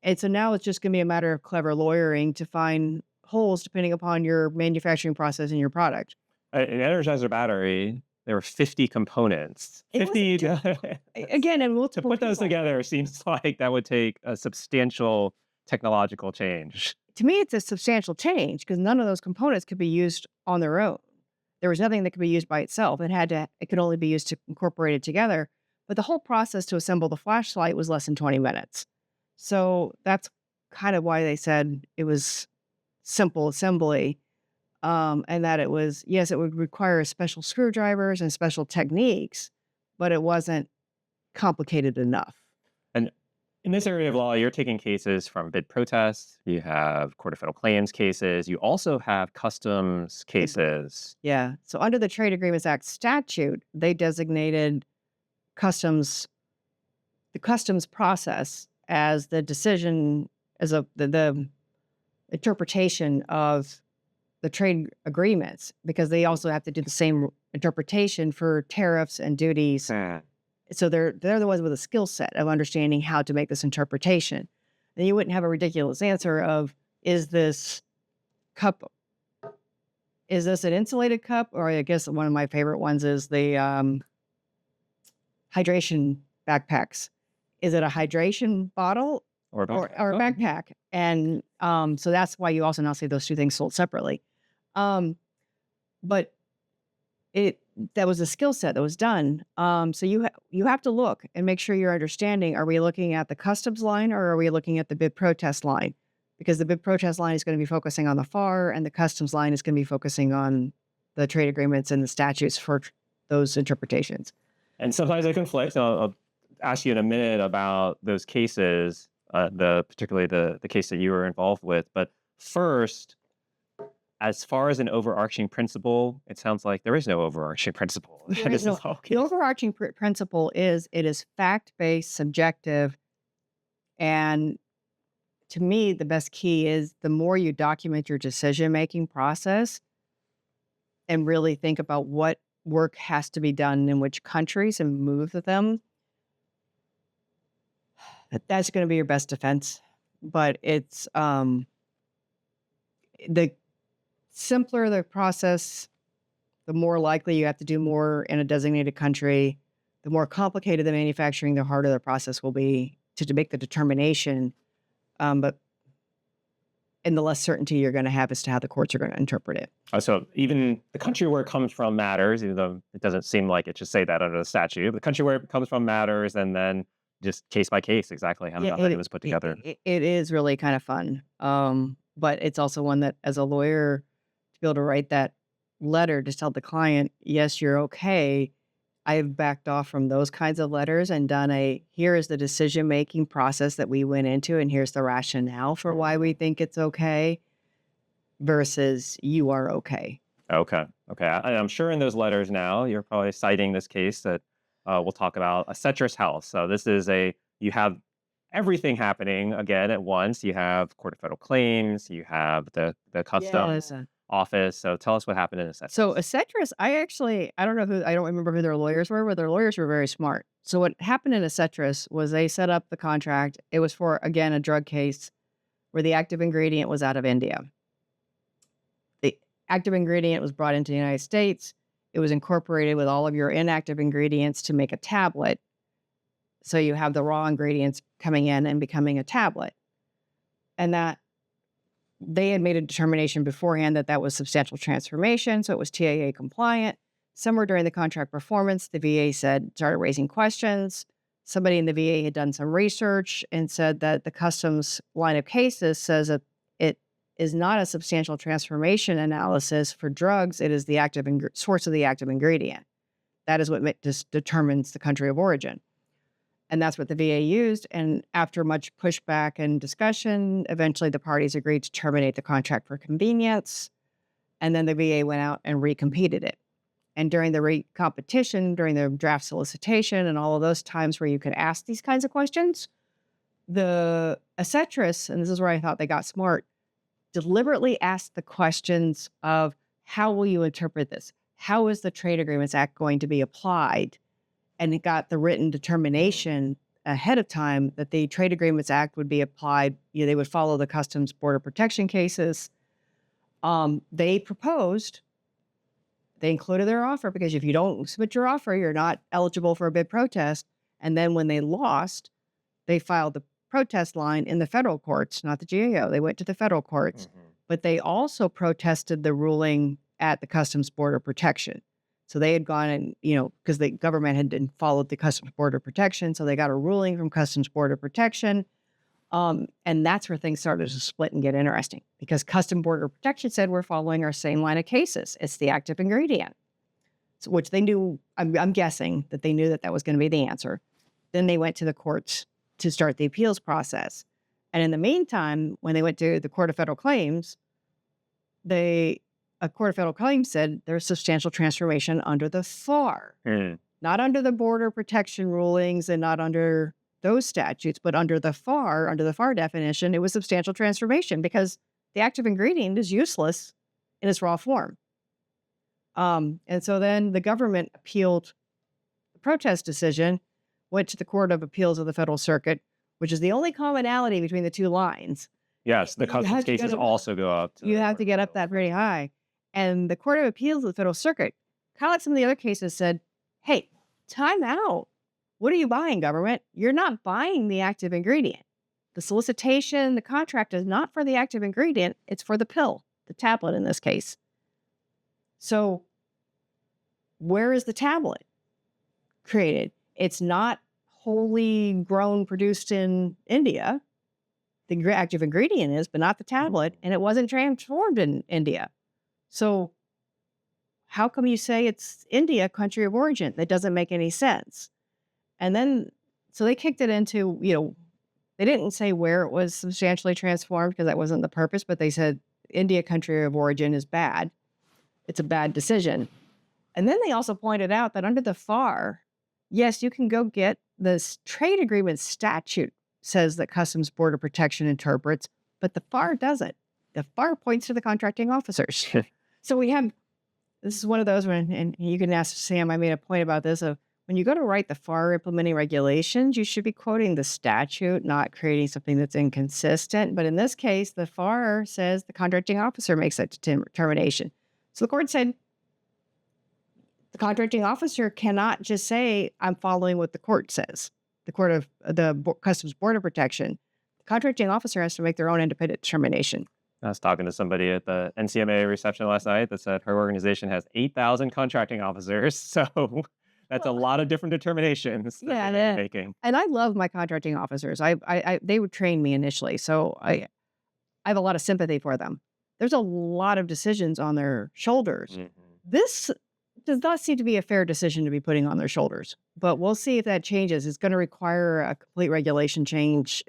And so now it's just going to be a matter of clever lawyering to find holes depending upon your manufacturing process and your product. An Energizer battery, there were 50 components. It 50 Again, and to multiple put those people. together seems like that would take a substantial technological change. To me, it's a substantial change because none of those components could be used on their own. There was nothing that could be used by itself. It could only be used to incorporate it together. But the whole process to assemble the flashlight was less than 20 minutes. So that's kind of why they said it was simple assembly. And that it was, yes, it would require special screwdrivers and special techniques, but it wasn't complicated enough. And in this area of law, you're taking cases from bid protests, you have Court of Federal Claims cases, you also have customs cases. Yeah. So under the Trade Agreements Act statute, they designated the customs process as the decision, as the interpretation of the trade agreements, because they also have to do the same interpretation for tariffs and duties. So they're the ones with a skill set of understanding how to make this interpretation. And you wouldn't have a ridiculous answer of, is this an insulated cup? Or I guess one of my favorite ones is the hydration backpacks. Is it a hydration bottle Or or a backpack? And so that's why you also now see those two things sold separately. But that was a skill set that was done. So you have to look and make sure you're understanding, are we looking at the customs line or are we looking at the bid protest line? Because the bid protest line is going to be focusing on the FAR and the customs line is going to be focusing on the trade agreements and the statutes for those interpretations. And sometimes they conflict. I'll ask you in a minute about those cases, particularly the case that you were involved with. But first, as far as an overarching principle, it sounds like there is no overarching principle. The overarching principle is it is fact-based, subjective, and to me, the best key is the more you document your decision-making process and really think about what work has to be done in which countries and move them, that's going to be your best defense. But it's the simpler the process, the more likely you have to do more in a designated country. The more complicated the manufacturing, the harder the process will be to make the determination. And the less certainty you're going to have as to how the courts are going to interpret it. So even the country where it comes from matters, even though it doesn't seem like it should say that under the statute. But the country where it comes from matters, and then just case by case, exactly how it was put together. It is really kind of fun. But it's also one that, as a lawyer, to be able to write that letter to tell the client, yes, you're okay. I've backed off from those kinds of letters and done here is the decision-making process that we went into, and here's the rationale for why we think it's okay, versus you are okay. Okay. I'm sure in those letters now, you're probably citing this case that we'll talk about, Acetris Health. So this is you have everything happening again at once. You have Court of Federal Claims, you have the customs office. So tell us what happened in Acetris. So Acetris, I don't remember who their lawyers were, but their lawyers were very smart. So what happened in Acetris was they set up the contract. It was for, again, a drug case where the active ingredient was out of India. The active ingredient was brought into the United States. It was incorporated with all of your inactive ingredients to make a tablet. So you have the raw ingredients coming in and becoming a tablet. And that they had made a determination beforehand that that was substantial transformation. So it was TAA compliant. Somewhere during the contract performance, the VA started raising questions. Somebody in the VA had done some research and said that the customs line of cases says that it is not a substantial transformation analysis for drugs. It is the source of the active ingredient. That is what determines the country of origin. And that's what the VA used. And after much pushback and discussion, eventually the parties agreed to terminate the contract for convenience. And then the VA went out and recompeted it. And during the recompetition, during the draft solicitation and all of those times where you could ask these kinds of questions, the Acetris, and this is where I thought they got smart, deliberately asked the questions of how will you interpret this? How is the Trade Agreements Act going to be applied? And it got the written determination ahead of time that the Trade Agreements Act would be applied. They would follow the Customs Border Protection cases. They proposed, they included their offer, because if you don't submit your offer, you're not eligible for a bid protest. And then when they lost, they filed the protest line in the federal courts, not the GAO. They went to the federal courts, but they also protested the ruling at the Customs Border Protection. So they had gone and, because the government hadn't followed the Customs Border Protection, so they got a ruling from Customs Border Protection. And that's where things started to split and get interesting, because Customs Border Protection said we're following our same line of cases. It's the active ingredient, which they knew, I'm guessing that they knew that that was going to be the answer. Then they went to the courts to start the appeals process. And in the meantime, when they went to the Court of Federal Claims, a Court of Federal Claims said there's substantial transformation under the FAR, not under the border protection rulings and not under those statutes, but under the FAR definition, it was substantial transformation because the active ingredient is useless in its raw form. And so then the government appealed the protest decision, went to the Court of Appeals of the Federal Circuit, which is the only commonality between the two lines. Yes, the customs cases also go up. You have to get up that pretty high. And the Court of Appeals of the Federal Circuit, kind of like some of the other cases, said, hey, time out. What are you buying, government? You're not buying the active ingredient. The solicitation, the contract is not for the active ingredient. It's for the pill, the tablet in this case. So where is the tablet created? It's not wholly grown, produced in India. The active ingredient is, but not the tablet. And it wasn't transformed in India. So how come you say it's India, country of origin? That doesn't make any sense. And then, so they kicked it into, they didn't say where it was substantially transformed because that wasn't the purpose, but they said India, country of origin is bad. It's a bad decision. And then they also pointed out that under the FAR, yes, you can go get this trade agreement statute says that Customs Border Protection interprets, but the FAR doesn't. The FAR points to the contracting officers. So this is one of those when, and you can ask Sam, I made a point about this, of when you go to write the FAR implementing regulations, you should be quoting the statute, not creating something that's inconsistent. But in this case, the FAR says the contracting officer makes that determination. So the court said the contracting officer cannot just say, I'm following what the court says. The Court of the Customs Border Protection, the contracting officer has to make their own independent determination. I was talking to somebody at the NCMA reception last night that said her organization has 8,000 contracting officers. So that's a lot of different determinations that they're making. And I love my contracting officers. They would train me initially. So I have a lot of sympathy for them. There's a lot of decisions on their shoulders. This does not seem to be a fair decision to be putting on their shoulders, but we'll see if that changes. It's going to require a complete regulation change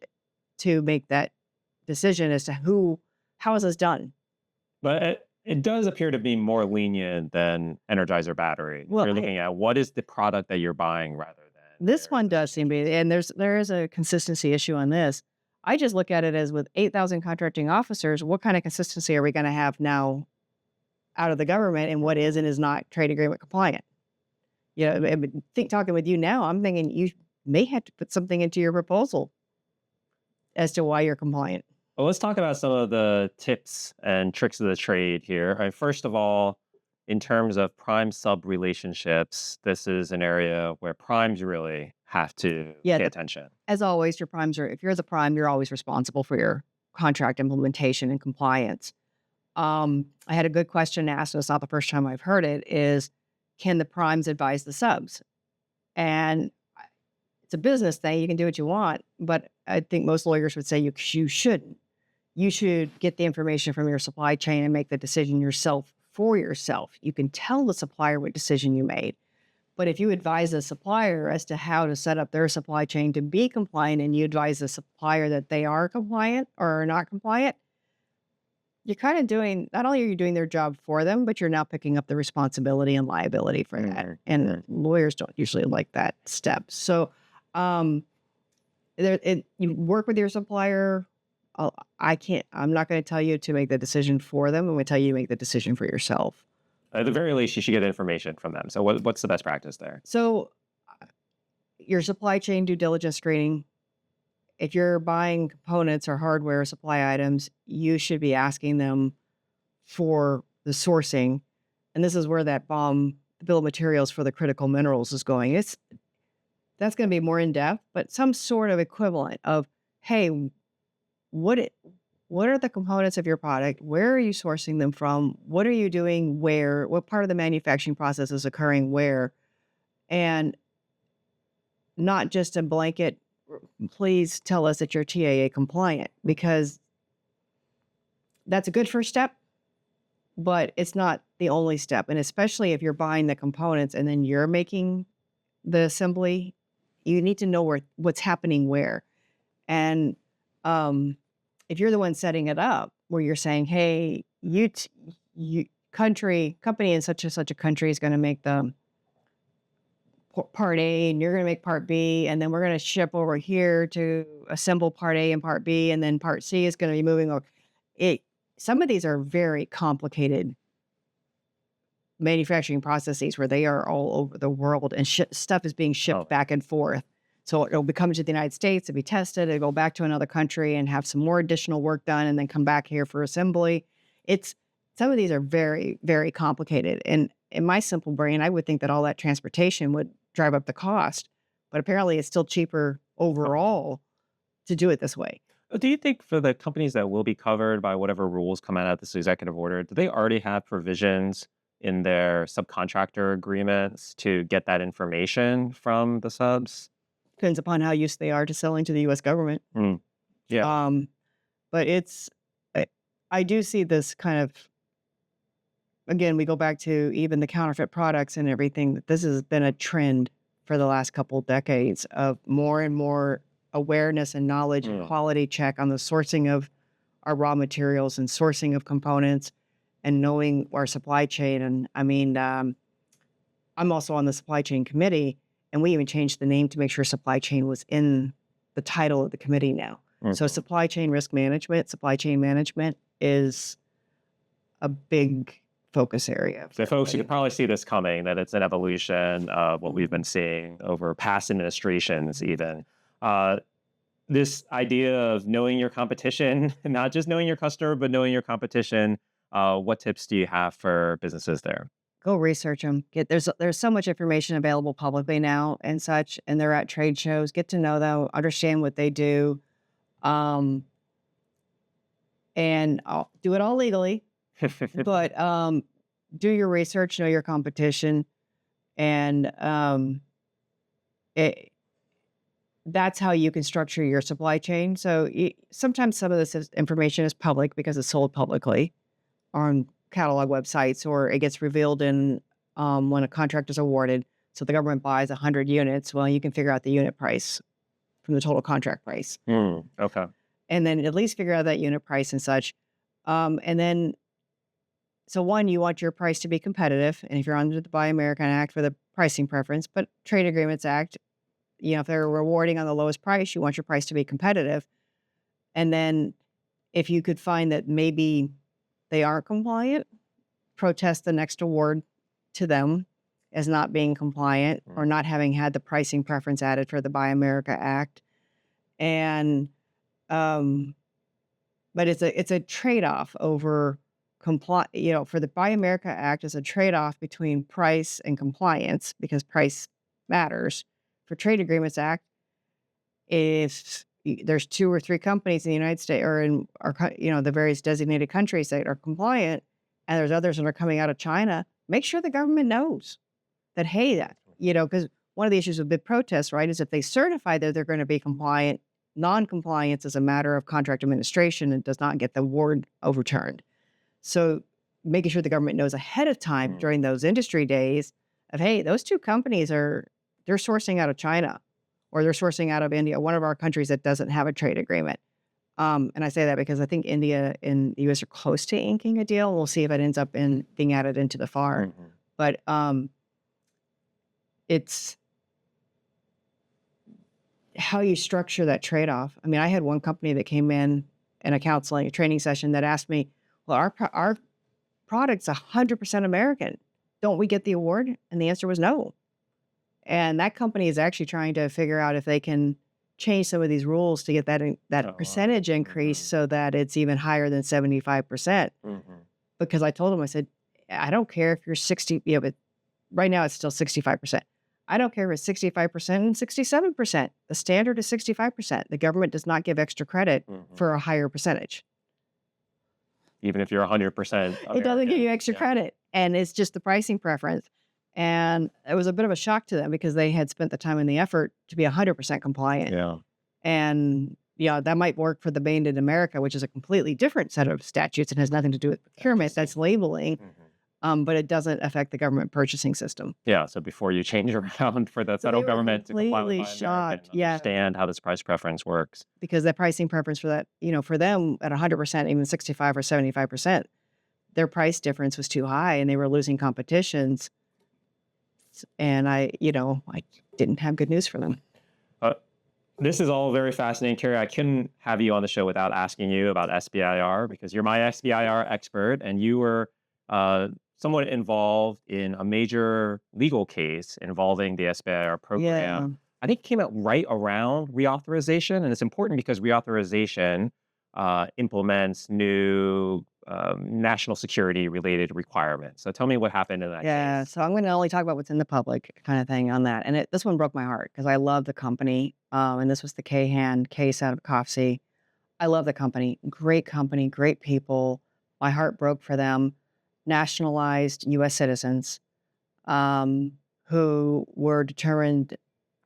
to make that decision as to how is this done? But it does appear to be more lenient than Energizer battery. Well, you're looking at what is the product that you're buying rather than this one does seem to be, and there is a consistency issue on this. I just look at it as with 8,000 contracting officers, what kind of consistency are we going to have now out of the government and what is and is not trade agreement compliant? Talking with you now, I'm thinking you may have to put something into your proposal as to why you're compliant. Well, let's talk about some of the tips and tricks of the trade here. First of all, in terms of prime sub relationships, this is an area where primes really have to Yeah, pay attention. as always, your primes are, if you're the prime, you're always responsible for your contract implementation and compliance. I had a good question asked, and it's not the first time I've heard it, is can the primes advise the subs? And it's a business thing. You can do what you want, but I think most lawyers would say you shouldn't. You should get the information from your supply chain and make the decision yourself for yourself. You can tell the supplier what decision you made. But if you advise a supplier as to how to set up their supply chain to be compliant and you advise the supplier that they are compliant or are not compliant, you're kind of doing, not only are you doing their job for them, but you're now picking up the responsibility and liability for that. And lawyers don't usually like that step. So um, you work with your supplier. I'm not going to tell you to make the decision for them. I'm going to tell you to make the decision for yourself. At the very least, you should get information from them. So, what's the best practice there? So your supply chain due diligence screening, if you're buying components or hardware or supply items, you should be asking them for the sourcing. And this is where that the bill of materials for the critical minerals is going. That's going to be more in depth, but some sort of equivalent of, hey, what are the components of your product? Where are you sourcing them from? What are you doing where? What part of the manufacturing process is occurring where? And not just a blanket, please tell us that you're TAA compliant, because that's a good first step, but it's not the only step. And especially if you're buying the components and then you're making the assembly, you need to know what's happening where. And if you're the one setting it up, where you're saying, hey, company in such and such a country is going to make the part A and you're going to make part B, and then we're going to ship over here to assemble part A and part B, and then part C is going to be moving over. Some of these are very complicated manufacturing processes where they are all over the world and stuff is being shipped back and forth. So it'll be coming to the United States to be tested, it'll go back to another country and have some more additional work done and then come back here for assembly. Some of these are very, very complicated. And in my simple brain, I would think that all that transportation would drive up the cost, but apparently it's still cheaper overall to do it this way. Do you think for the companies that will be covered by whatever rules come out of this executive order, do they already have provisions in their subcontractor agreements to get that information from the subs? Depends upon how used they are to selling to the US government. Yeah. But I do see this kind of, again, we go back to even the counterfeit products and everything, that this has been a trend for the last couple of decades of more and more awareness and knowledge and quality check on the sourcing of our raw materials and sourcing of components and knowing our supply chain. And I mean, I'm also on the supply chain committee, and we even changed the name to make sure supply chain was in the title of the committee now. So supply chain risk management, supply chain management is a big focus area. So folks, you could probably see this coming, that it's an evolution of what we've been seeing over past administrations even. This idea of knowing your competition, not just knowing your customer, but knowing your competition. What tips do you have for businesses there? Go research them. There's so much information available publicly now and such, and they're at trade shows. Get to know them, understand what they do, and do it all legally. But do your research, know your competition, and that's how you can structure your supply chain. So sometimes some of this information is public because it's sold publicly on catalog websites, or it gets revealed in when a contract is awarded. So the government buys 100 units. Well, you can figure out the unit price from the total contract price. Okay. And then at least figure out that unit price and such. And then, so one, you want your price to be competitive. And if you're under the Buy American Act for the pricing preference, but Trade Agreements Act, if they're rewarding on the lowest price, you want your price to be competitive. And then if you could find that maybe they aren't compliant, protest the next award to them as not being compliant or not having had the pricing preference added for the Buy America Act. And but it's a trade-off over for the Buy America Act is a trade-off between price and compliance because price matters. For Trade Agreements Act, if there's 2 or 3 companies in the United States or in the various designated countries that are compliant, and there's others that are coming out of China, make sure the government knows that, hey, because one of the issues with bid protests, right, is if they certify that they're going to be compliant, non-compliance is a matter of contract administration and does not get the award overturned. So making sure the government knows ahead of time during those industry days of, hey, those 2 companies they're sourcing out of China or they're sourcing out of India, one of our countries that doesn't have a trade agreement. And I say that because I think India and the US are close to inking a deal. We'll see if it ends up being added into the FAR. But it's how you structure that trade-off. I mean, I had one company that came in a training session that asked me, well, our product's 100% American. Don't we get the award? And the answer was no. And that company is actually trying to figure out if they can change some of these rules to get that percentage increase so that it's even higher than 75%. Because I told them, I said, I don't care if you're 60, but right now it's still 65%. I don't care if it's 65% and 67%. The standard is 65%. The government does not give extra credit for a higher percentage. Even if you're 100%. It doesn't give you extra credit. And it's just the pricing preference. And it was a bit of a shock to them because they had spent the time and the effort to be 100% compliant. Yeah. And that might work for the Made in America, which is a completely different set of statutes and has nothing to do with procurement. That's labeling. But it doesn't affect the government purchasing system. Yeah. So before you change around for the federal government to comply with Buy America and understand how this price preference works. Because the pricing preference for that, for them at 100%, even 65 or 75%, their price difference was too high and they were losing competitions. And I didn't have good news for them. This is all very fascinating, Karri. I couldn't have you on the show without asking you about SBIR because you're my SBIR expert and you were somewhat involved in a major legal case involving the SBIR program. Yeah. I think it came out right around reauthorization, and it's important because reauthorization implements new national security related requirements. So tell me what happened in that case. So I'm going to only talk about what's in the public kind of thing on that. And this one broke my heart because I love the company. And this was the Cahan case out of COFC. I love the company, great people. My heart broke for them. Nationalized U.S. citizens who were determined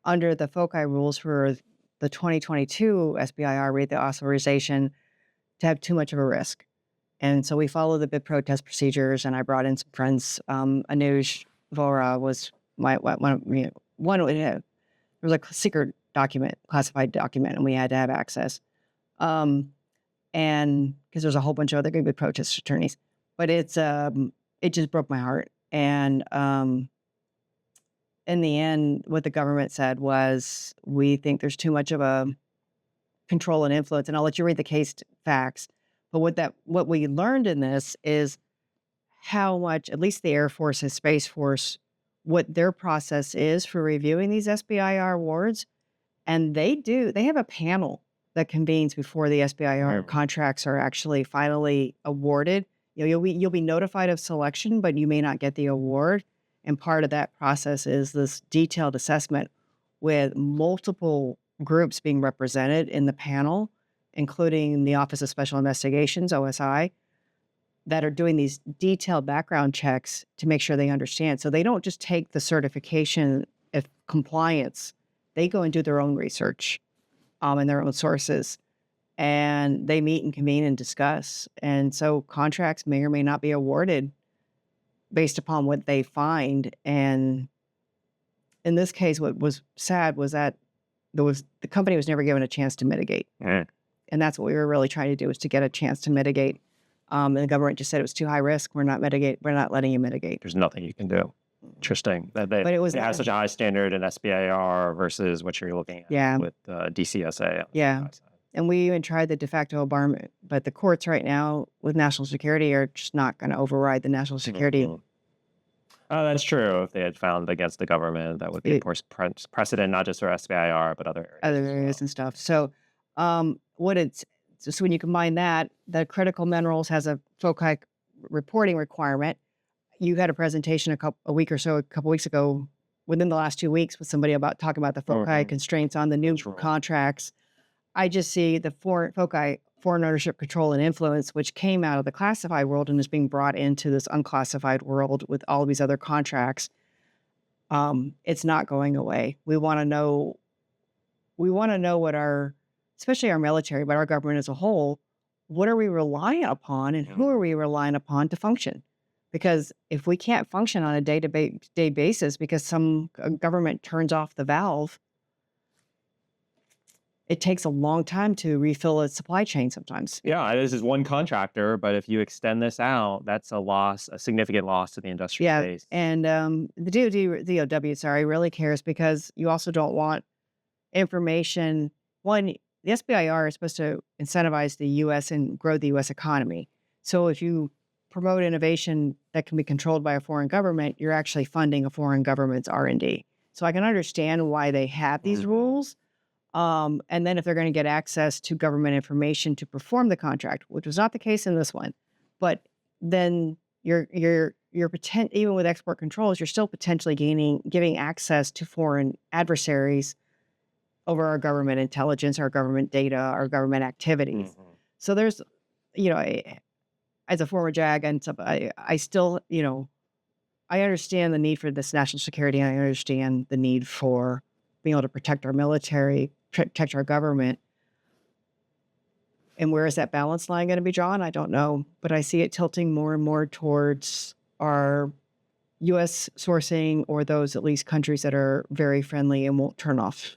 under the FOCI rules for the 2022 SBIR reauthorization to have too much of a risk. And so we followed the bid protest procedures, and I brought in some friends. Anuj Vora was there was a secret document, classified document, and we had to have access. And because there's a whole bunch of other bid protest attorneys. But it just broke my heart. And in the end, what the government said was, we think there's too much of a control and influence. And I'll let you read the case facts. But what we learned in this is how much, at least the Air Force and Space Force, what their process is for reviewing these SBIR awards. And they have a panel that convenes before the SBIR contracts are actually finally awarded. You'll be notified of selection, but you may not get the award. And part of that process is this detailed assessment with multiple groups being represented in the panel, including the Office of Special Investigations, OSI, that are doing these detailed background checks to make sure they understand. So they don't just take the certification of compliance. They go and do their own research and their own sources. And they meet and convene and discuss. And so contracts may or may not be awarded based upon what they find. And in this case, what was sad was that the company was never given a chance to mitigate. And that's what we were really trying to do, was to get a chance to mitigate. And the government just said it was too high risk. We're not letting you mitigate. There's nothing you can do. Interesting. But it has such a high standard in SBIR versus what you're looking at with DCSA. And we even tried the de facto barment, but the courts right now with national security are just not going to override the national security. That's true. If they had found against the government, that would be, of course, precedent, not just for SBIR, but other areas. And stuff. So So when you combine that, the critical minerals has a FOCI reporting requirement. You had a presentation a couple weeks ago, within the last 2 weeks, with somebody about talking about the FOCI constraints on the new Control. contracts. I just see the FOCI, foreign ownership, control, and influence, which came out of the classified world and is being brought into this unclassified world with all these other contracts. It's not going away. We want to know what especially our military, but our government as a whole, what are we relying upon and who are we relying upon to function? Because if we can't function on a day-to-day basis because some government turns off the valve, it takes a long time to refill a supply chain sometimes. Yeah, this is one contractor, but if you extend this out, that's a significant loss to the industrial base. And the DOD, really cares because you also don't want information. One, the SBIR is supposed to incentivize the U.S. and grow the U.S. economy. So if you promote innovation that can be controlled by a foreign government, you're actually funding a foreign government's R&D. So I can understand why they have these rules. And then if they're going to get access to government information to perform the contract, which was not the case in this one, but then you're even with export controls, you're still potentially giving access to foreign adversaries over our government intelligence, our government data, our government activities. So there's, as a former JAG and stuff, I still, I understand the need for this national security. And I understand the need for being able to protect our military, protect our government. And where is that balance line going to be drawn? I don't know, but I see it tilting more and more towards our U.S. sourcing or those at least countries that are very friendly and won't turn off.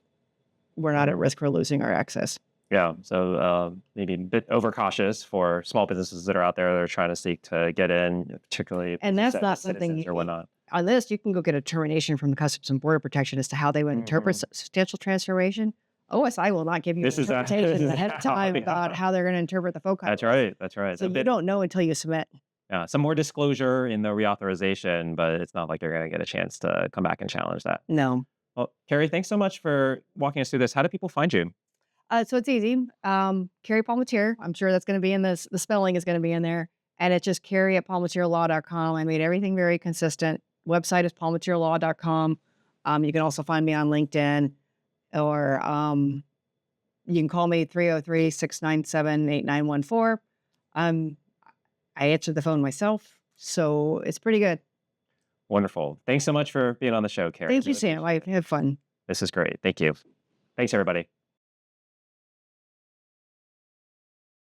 We're not at risk for losing our access. Yeah, so maybe a bit overcautious for small businesses that are out there that are trying to seek to get in, particularly. And that's not something or whatnot. On this, you can go get a termination from the Customs and Border Protection as to how they would interpret substantial transformation. OSI will not give you an interpretation ahead of time about how they're going to interpret the FOCI. That's right. That's right. So you don't know until you submit. Yeah, some more disclosure in the reauthorization, but it's not like you're going to get a chance to come back and challenge that. No. Well, Karri, thanks so much for walking us through this. How do people find you? So it's easy. Karri Palmetier. I'm sure that's going to be in this. The spelling is going to be in there. And it's just Karri@palmetierlaw.com. I made everything very consistent. Website is palmetierlaw.com. You can also find me on LinkedIn, or you can call me 303-697-8914. I answered the phone myself, so it's pretty good. Wonderful. Thanks so much for being on the show, Karri. Thank you, Sam. I had fun. This is great. Thank you. Thanks, everybody.